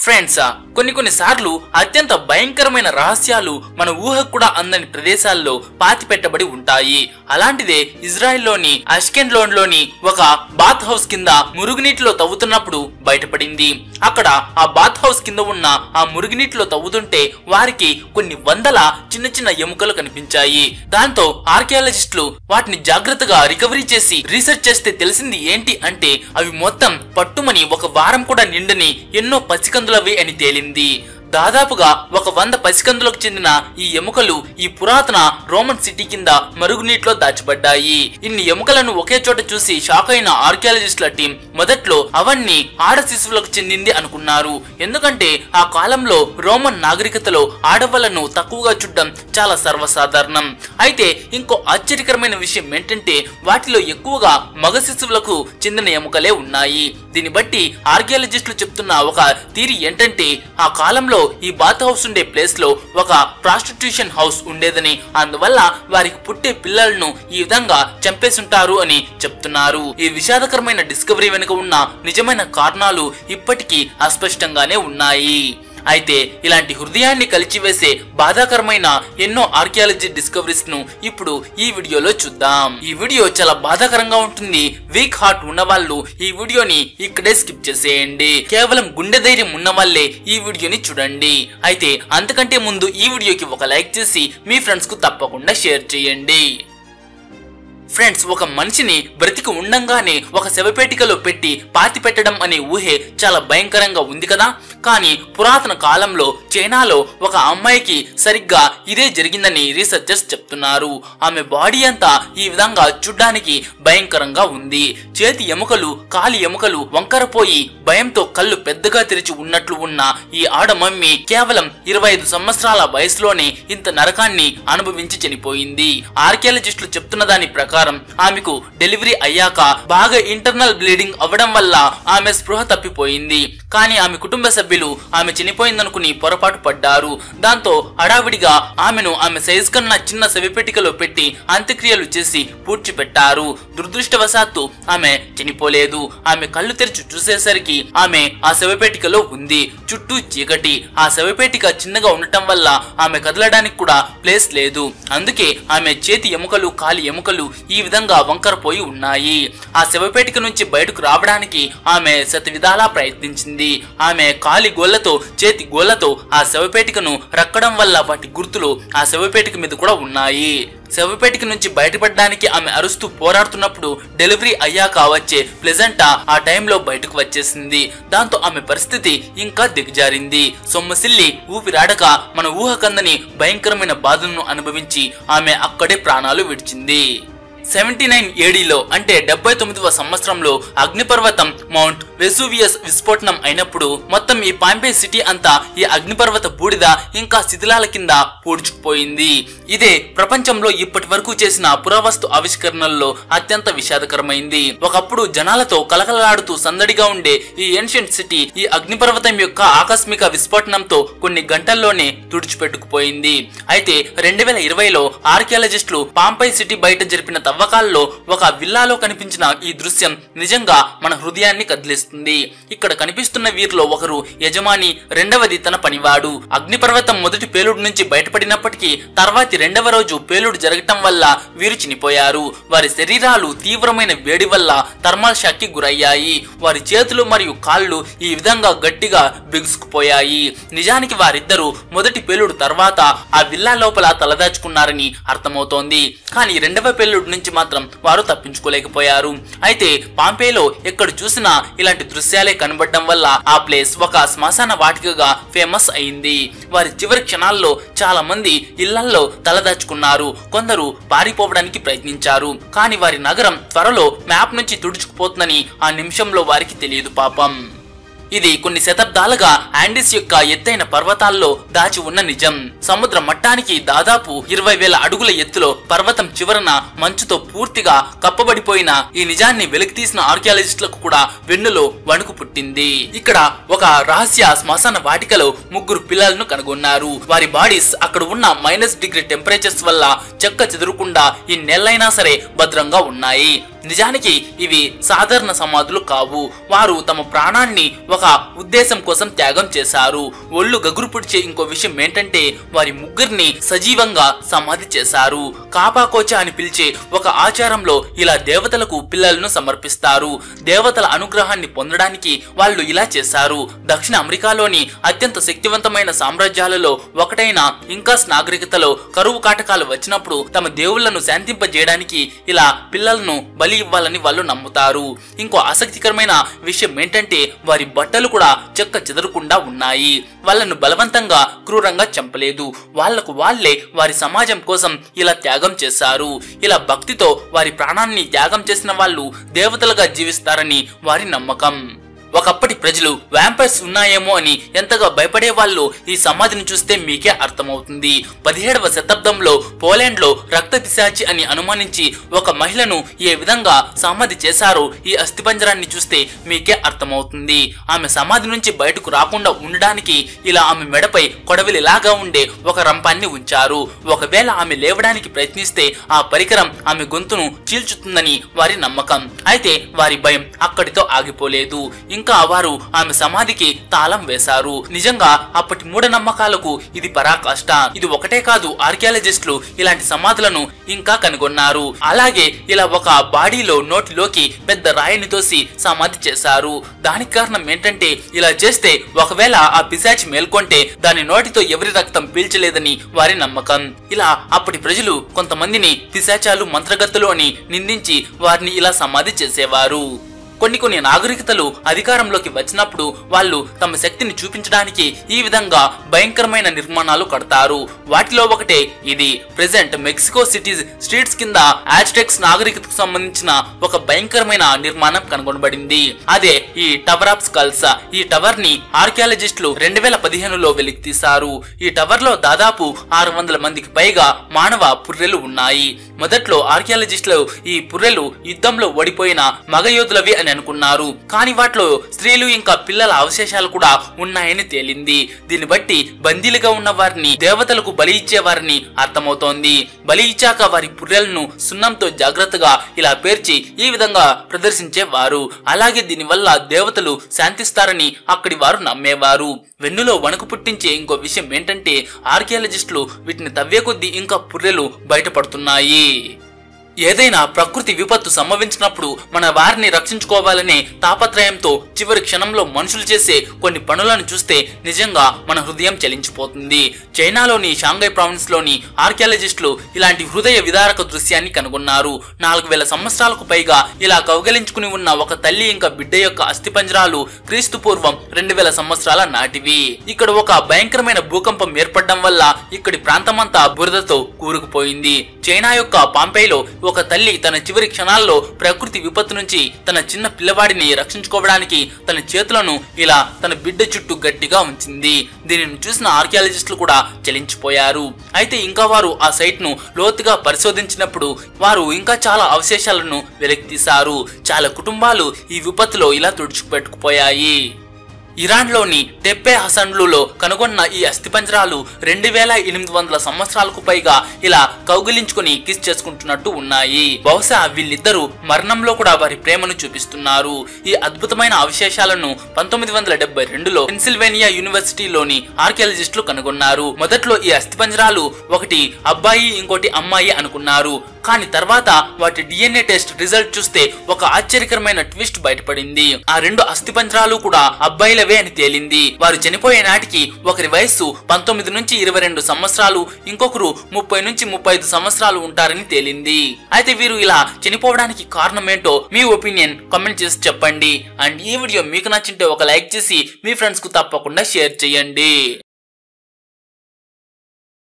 Friends, కొన్ని సార్లు అత్యంత భయంకరమైన రహస్యాలు మన ఊహకు కూడా అందని ప్రదేశాల్లో పాతి పెట్టబడి ఉంటాయి. అలాంటిదే ఇజ్రాయెల్లోని అష్కెల్లోన్లోని ఒక బాత్ హౌస్ కింద మురుగునీటిలో తవ్వుతున్నప్పుడు బయటపడింది. అక్కడ ఆ బాత్ హౌస్ కింద ఉన్న ఆ మురుగునీటిలో తవ్వుతుంటే వారికి కొన్ని వందల చిన్న చిన్న ఎముకలు కనిపించాయి. దాంతో ఆర్కియాలజిస్టులు వాటిని జాగ్రత్తగా రికవరీ చేసి రీసెర్చ్ చేస్తే తెలిసింది ఏంటి అంటే అవి మొత్తం పట్టుమని ఒక వారం కూడా నిండని ఎన్నో పసికందులవి అని తేలింది. దాదాపుగా 100 పసికందులకు చెందిన ఈ ఎముకలు ఈ పురాతన రోమన్ సిటీ కింద మరుగునీటిలో దాచబడ్డాయి. ఇన్ని ఎముకలను ఒకే చోట చూసి షాక్ అయిన ఆర్కియాలజిస్టుల టీం మొదట్లో అవన్నీ ఆడ శిశువులకు చెందింది అనుకున్నారు. ఎందుకంటే ఆ కాలంలో రోమన్ నాగరికతలో ఆడవాళ్లను తక్కువగా చూడడం చాలా సర్వసాధారణం. అయితే ఇంకో ఆశ్చర్యకరమైన విషయం ఏంటంటే వాటిలో ఎక్కువగా మగ శిశువులకు చెందిన ఎముకలే ఉన్నాయి. దీన్ని బట్టి ఆర్కియాలజిస్టులు చెప్తున్న ఒక థియరీ ఏంటంటే ఆ కాలంలో ఈ బాత్ హౌస్ ఉండే ప్లేస్ లో ఒక ప్రాస్టిట్యూషన్ హౌస్ ఉండేదని, అందువల్ల వారికి పుట్టే పిల్లలను ఈ విధంగా చంపేసుంటారు అని చెప్తున్నారు. ఈ విషాదకరమైన డిస్కవరీ వెనుక ఉన్న నిజమైన కారణాలు ఇప్పటికీ అస్పష్టంగానే ఉన్నాయి. అయితే ఇలాంటి హృదయాన్ని కలిచివేసే బాధాకరమైన ఎన్నో ఆర్కియాలజీ డిస్కవరీస్ ను ఇప్పుడు ఈ వీడియోలో చూద్దాం. ఈ వీడియో చాలా బాధాకరంగా ఉంటుంది. వీక్ హార్ట్ ఉన్న వాళ్ళు ఈ వీడియోని ఇక్కడే స్కిప్ చేసేయండి. కేవలం గుండె ధైర్యం ఉన్న వాళ్ళే ఈ వీడియోని చూడండి. అయితే అంతకంటే ముందు ఈ వీడియోకి ఒక లైక్ చేసి మీ ఫ్రెండ్స్ కు తప్పకుండా షేర్ చేయండి. ఫ్రెండ్స్, ఒక మనిషిని బ్రతికి ఉండంగానే ఒక శవపేటికలో పెట్టి పాతి పెట్టడం అనే ఊహే చాలా భయంకరంగా ఉంది కదా. కానీ పురాతన కాలంలో చైనాలో ఒక అమ్మాయికి సరిగ్గా ఇదే జరిగిందని రీసెర్చర్స్ చెప్తున్నారు. ఆమె బాడీ అంతా ఈ విధంగా చూడ్డానికి భయంకరంగా ఉంది. చేతి ఎముకలు, కాలి ఎముకలు వంకరపోయి భయంతో కళ్ళు పెద్దగా తెరిచి ఉన్నట్లు ఉన్న ఈ ఆడ మమ్మీ కేవలం 25 సంవత్సరాల వయసులోనే ఇంత నరకాన్ని అనుభవించి చనిపోయింది. ఆర్కియాలజిస్టులు చెప్తున్న దాని ప్రకారం ఆమెకు డెలివరీ అయ్యాక బాగా ఇంటర్నల్ బ్లీడింగ్ అవ్వడం వల్ల ఆమె స్పృహ తప్పిపోయింది. కానీ ఆమె కుటుంబ సభ్యులు ఆమె చనిపోయిందనుకుని పొరపాటు పడ్డారు. దాంతో హడావిడిగా ఆమెను ఆమె సైజ్ కన్నా చిన్న శవపేటికలో పెట్టి అంత్యక్రియలు చేసి పూడ్చిపెట్టారు. దురదృష్టవశాత్తు ఆమె చనిపోలేదు. ఆమె కళ్ళు తెరిచి చూసేసరికి ఆమె ఆ శవపేటికలో ఉంది. చుట్టూ చీకటి. ఆ శవపేటిక చిన్నగా ఉండటం వల్ల ఆమె కదలడానికి కూడా ప్లేస్ లేదు. అందుకే ఆమె చేతి ఎముకలు, కాలి ఎముకలు ఈ విధంగా వంకరపోయి ఉన్నాయి. ఆ శవపేటిక నుంచి బయటకు రావడానికి ఆమె శతవిధాలా ప్రయత్నించింది. ఆమె కాలి గోళ్లతో, చేతి గోళ్లతో ఆ శవపేటికను రక్కడం వల్ల వాటి గుర్తులు ఆ శవపేటిక మీద కూడా ఉన్నాయి. శవపేటిక నుంచి బయటపడడానికి ఆమె అరుస్తూ పోరాడుతున్నప్పుడు డెలివరీ అయ్యాక వచ్చే ప్లెజెంటా ఆ టైంలో బయటకు వచ్చేసింది. దాంతో ఆమె పరిస్థితి ఇంకా దిగజారింది. సొమ్మసిల్లి ఊపిరాడక మన ఊహకందని భయంకరమైన బాధలను అనుభవించి ఆమె అక్కడే ప్రాణాలు విడిచింది. 79 ఏడీలో అంటే 79వ సంవత్సరంలో అగ్నిపర్వతం మౌంట్ వెసూవియస్ విస్ఫోటనం అయినప్పుడు మొత్తం ఈ పాంపే సిటీ అంతా ఈ అగ్నిపర్వత బూడిద ఇంకా శిథిలాల కింద పూడ్చుకుపోయింది. ఇదే ప్రపంచంలో ఇప్పటి వరకు చేసిన పురావస్తు ఆవిష్కరణల్లో అత్యంత విషాదకరమైంది. ఒకప్పుడు జనాలతో కలకలలాడుతూ సందడిగా ఉండే ఈ ఏన్షియంట్ సిటీ ఈ అగ్నిపర్వతం యొక్క ఆకస్మిక విస్ఫోటనంతో కొన్ని గంటల్లోనే తుడిచిపెట్టుకుపోయింది. అయితే 2020లో ఆర్కియాలజిస్టులు పాంపై సిటీ బయట జరిపిన తవ్వకాల్లో ఒక విల్లాలో కనిపించిన ఈ దృశ్యం నిజంగా మన హృదయాన్ని కదిలిస్తుంది. ఇక్కడ కనిపిస్తున్న వీరిలో ఒకరు యజమాని, రెండవది తన పనివాడు. అగ్నిపర్వతం మొదటి పేలుడు నుంచి బయటపడినప్పటికీ తర్వాతి 2వ రోజు పేలుడు జరగటం వల్ల వీరు చనిపోయారు. వారి శరీరాలు తీవ్రమైన వేడి వల్ల థర్మల్ షాక్ కి గురయ్యాయి. వారి చేతులు మరియు కాళ్ళు ఈ విధంగా గట్టిగా బిగుసుకుపోయాయి. నిజానికి వారిద్దరూ మొదటి పేలుడు తర్వాత ఆ విల్లా లోపల తలదాచుకున్నారని అర్థమవుతోంది. కానీ 2వ పేలుడు నుంచి మాత్రం వారు తప్పించుకోలేకపోయారు. అయితే పాంపేలో ఎక్కడ చూసినా ఇలాంటి దృశ్యాలే కనబడడం వల్ల ఆ ప్లేస్ ఒక శ్మశాన వాటికగా ఫేమస్ అయింది. వారి చివరి క్షణాల్లో చాలా మంది ఇళ్లల్లో తలదాచుకున్నారు. కొందరు పారిపోవడానికి ప్రయత్నించారు. కానీ వారి నగరం త్వరలో మ్యాప్ నుంచి తుడుచుకుపోతుందని ఆ నిమిషంలో వారికి తెలియదు పాపం. ఇది కొన్ని శతాబ్దాలుగా ఆండీస్ యొక్క ఎత్తైన పర్వతాల్లో దాచి ఉన్న నిజం. సముద్ర మట్టానికి దాదాపు 20,000 అడుగుల ఎత్తులో పర్వతం చివరన మంచుతో పూర్తిగా కప్పబడిపోయిన ఈ నిజాన్ని వెలికితీసిన ఆర్కియాలజిస్టులకు కూడా వెన్నులో వణుకు పుట్టింది. ఇక్కడ ఒక రహస్య శ్మశాన వాటికలో 3 పిల్లలను కనుగొన్నారు. వారి బాడీస్ అక్కడ ఉన్న -డిగ్రీ టెంపరేచర్స్ వల్ల చెక్క చెదురకుండా ఈ నెలైనా సరే భద్రంగా ఉన్నాయి. నిజానికి ఇవి సాధారణ సమాధులు కావు. వారు తమ ప్రాణాన్ని ఒక ఉద్దేశం కోసం త్యాగం చేశారు. ఒళ్ళు గగురు పుడిచే ఇంకో విషయం ఏంటంటే వారి ముగ్గురిని సజీవంగా సమాధి చేశారు. కాపాకోచ అని పిలిచే ఒక ఆచారంలో ఇలా దేవతలకు పిల్లలను సమర్పిస్తారు. దేవతల అనుగ్రహాన్ని పొందడానికి వాళ్ళు ఇలా చేశారు. దక్షిణ అమెరికాలోని అత్యంత శక్తివంతమైన సామ్రాజ్యాలలో ఒకటైన ఇంకాస్ నాగరికతలో కరువు కాటకాలు వచ్చినప్పుడు తమ దేవుళ్లను శాంతింపజేయడానికి ఇలా పిల్లలను బలి ఇవ్వాలని వాళ్ళు నమ్ముతారు. ఇంకో ఆసక్తికరమైన విషయం ఏంటంటే వారి బట్టలు కూడా చెక్క చెదరకుండా ఉన్నాయి. వాళ్ళను బలవంతంగా క్రూరంగా చంపలేదు. వాళ్లకు వాళ్లే వారి సమాజం కోసం ఇలా త్యాగం చేశారు. ఇలా భక్తితో వారి ప్రాణాన్ని త్యాగం చేసిన వాళ్ళు దేవతలుగా జీవిస్తారని వారి నమ్మకం. ఒకప్పటి ప్రజలు వ్యాంపైర్స్ ఉన్నాయేమో అని ఎంతగా భయపడే వాళ్ళు ఈ సమాధిని చూస్తే మీకే అర్థమవుతుంది. 17వ శతాబ్దంలో పోలాండ్ లో రక్త పిశాచి అని అనుమానించి ఒక మహిళను ఏ విధంగా సమాధి చేశారో ఈ అస్థిపంజరాన్ని చూస్తే మీకే అర్థమవుతుంది. ఆమె సమాధి నుంచి బయటకు రాకుండా ఉండడానికి ఇలా ఆమె మెడపై కొడవలిలాగా ఉండే ఒక రంపాన్ని ఉంచారు. ఒకవేళ ఆమె లేవడానికి ప్రయత్నిస్తే ఆ పరికరం ఆమె గొంతును చీల్చుతుందని వారి నమ్మకం. అయితే వారి భయం అక్కడితో ఆగిపోలేదు. ఇంకా వారు ఆమె సమాధికి తాళం వేశారు. నిజంగా అప్పటి మూఢనమ్మకాలకు ఇది పరాకాష్ట. ఇది ఒకటే కాదు, ఆర్కియాలజిస్టులు ఇలాంటి సమాధులను ఇంకా కనుగొన్నారు. అలాగే ఇలా ఒక బాడీలో నోటిలోకి పెద్ద రాయిని తోసి సమాధి చేశారు. దానికి కారణం ఏంటంటే ఇలా చేస్తే ఒకవేళ ఆ పిశాచి మేల్కొంటే దాని నోటితో ఎవరి రక్తం పీల్చలేదని వారి నమ్మకం. ఇలా అప్పటి ప్రజలు కొంతమందిని పిశాచాలు మంత్రగత్తులు అని నిందించి వారిని ఇలా సమాధి చేసేవారు. కొన్ని నాగరికతలు అధికారంలోకి వచ్చినప్పుడు వాళ్ళు తమ శక్తిని చూపించడానికి ఈ విధంగా భయంకరమైన నిర్మాణాలు కడతారు. వాటిలో ఒకటే ఇది. ప్రెజెంట్ మెక్సికో సిటీ స్ట్రీట్స్ కింద ఆజ్టెక్స్ నాగరికతకు సంబంధించిన ఒక భయంకరమైన నిర్మాణం కనుగొనబడింది. అదే ఈ టవర్ ఆఫ్ స్కల్స్. ఈ టవర్ ని ఆర్కియాలజిస్టులు 2015లో వెలికి తీశారు. ఈ టవర్ లో దాదాపు 600 మందికి పైగా మానవ పుర్రెలు ఉన్నాయి. మొదట్లో ఆర్కియాలజిస్టులు ఈ పుర్రెలు యుద్ధంలో ఓడిపోయిన మగ యోధులవి అని అనుకున్నారు. కానీ వాటిలో స్త్రీలు ఇంకా పిల్లల అవశేషాలు కూడా ఉన్నాయని తేలింది. దీన్ని బట్టి బందీలుగా ఉన్న వారిని దేవతలకు బలి ఇచ్చేవారిని అర్థమవుతోంది. బలి ఇచ్చాక వారి పుర్రెలను సున్నంతో జాగ్రత్తగా ఇలా పేర్చి ఈ విధంగా ప్రదర్శించేవారు. అలాగే దీనివల్ల దేవతలు శాంతిస్తారని అక్కడి వారు నమ్మేవారు. వెన్నులో వణుకు పుట్టించే ఇంకో విషయం ఏంటంటే ఆర్కియాలజిస్టులు వీటిని తవ్వే కొద్దీ ఇంకా పుర్రెలు బయటపడుతున్నాయి. ఏదైనా ప్రకృతి విపత్తు సంభవించినప్పుడు మన వారిని రక్షించుకోవాలనే తాపత్రయంతో చివరి క్షణంలో మనుషులు చేసే కొన్ని పనులను చూస్తే నిజంగా మన హృదయం చలించిపోతుంది. చైనాలోని షాంఘై ప్రావిన్స్ లోని ఆర్కియాలజిస్టులు ఇలాంటి హృదయ విదారక దృశ్యాన్ని కనుగొన్నారు. 4000 సంవత్సరాలకు పైగా ఇలా కౌగలించుకుని ఉన్న ఒక తల్లి ఇంకా బిడ్డ యొక్క అస్థిపంజరాలు క్రీస్తు పూర్వం 2000 సంవత్సరాల నాటివి. ఇక్కడ ఒక భయంకరమైన భూకంపం ఏర్పడడం వల్ల ఇక్కడి ప్రాంతమంతా బురదతో కూరుకుపోయింది. చైనా యొక్క పాంపైలో ఒక తల్లి తన చివరి క్షణాల్లో ప్రకృతి విపత్తు నుంచి తన చిన్న పిల్లవాడిని రక్షించుకోవడానికి తన చేతులను ఇలా తన బిడ్డ చుట్టూ గట్టిగా ఉంచింది. దీనిని చూసిన ఆర్కియాలజిస్టులు కూడా చలించిపోయారు. అయితే ఇంకా వారు ఆ సైట్ ను లోతుగా పరిశోధించినప్పుడు వారు ఇంకా చాలా అవశేషాలను వెలికితీశారు. చాలా కుటుంబాలు ఈ విపత్తులో ఇలా తుడుచుకుపెట్టుకుపోయాయి. ఇరాన్లోని టెప్పే హసన్లులో కనుగొన్న ఈ అస్థిపంజరాలు 2800 సంవత్సరాలకు పైగా ఇలా కౌగిలించుకుని కిస్ చేసుకుంటున్నట్టు ఉన్నాయి. బహుశా వీళ్ళిద్దరూ మరణంలో కూడా వారి ప్రేమను చూపిస్తున్నారు. ఈ అద్భుతమైన అవశేషాలను 1972లో పెన్సిల్వేనియా యూనివర్సిటీలోని ఆర్కియాలజిస్టులు కనుగొన్నారు. మొదట్లో ఈ అస్థిపంజరాలు ఒకటి అబ్బాయి ఇంకోటి అమ్మాయి అనుకున్నారు. కానీ తర్వాత వాటి DNA టెస్ట్ రిజల్ట్ చూస్తే ఒక ఆశ్చర్యకరమైన ట్విస్ట్ బయటపడింది. ఆ 2 అస్థిపంజరాలు కూడా అబ్బాయిలవే అని తేలింది. వారు చనిపోయే నాటికి ఒకరి వయస్సు 19 నుంచి 22 సంవత్సరాలు, ఇంకొకరు 30 నుంచి 35 సంవత్సరాలు ఉంటారని తేలింది. అయితే వీరు ఇలా చనిపోవడానికి కారణం ఏంటో మీ ఒపీనియన్ కామెంట్ చేసి చెప్పండి. అండ్ ఈ వీడియో మీకు నచ్చింటే ఒక లైక్ చేసి మీ ఫ్రెండ్స్ కు తప్పకుండా షేర్ చేయండి.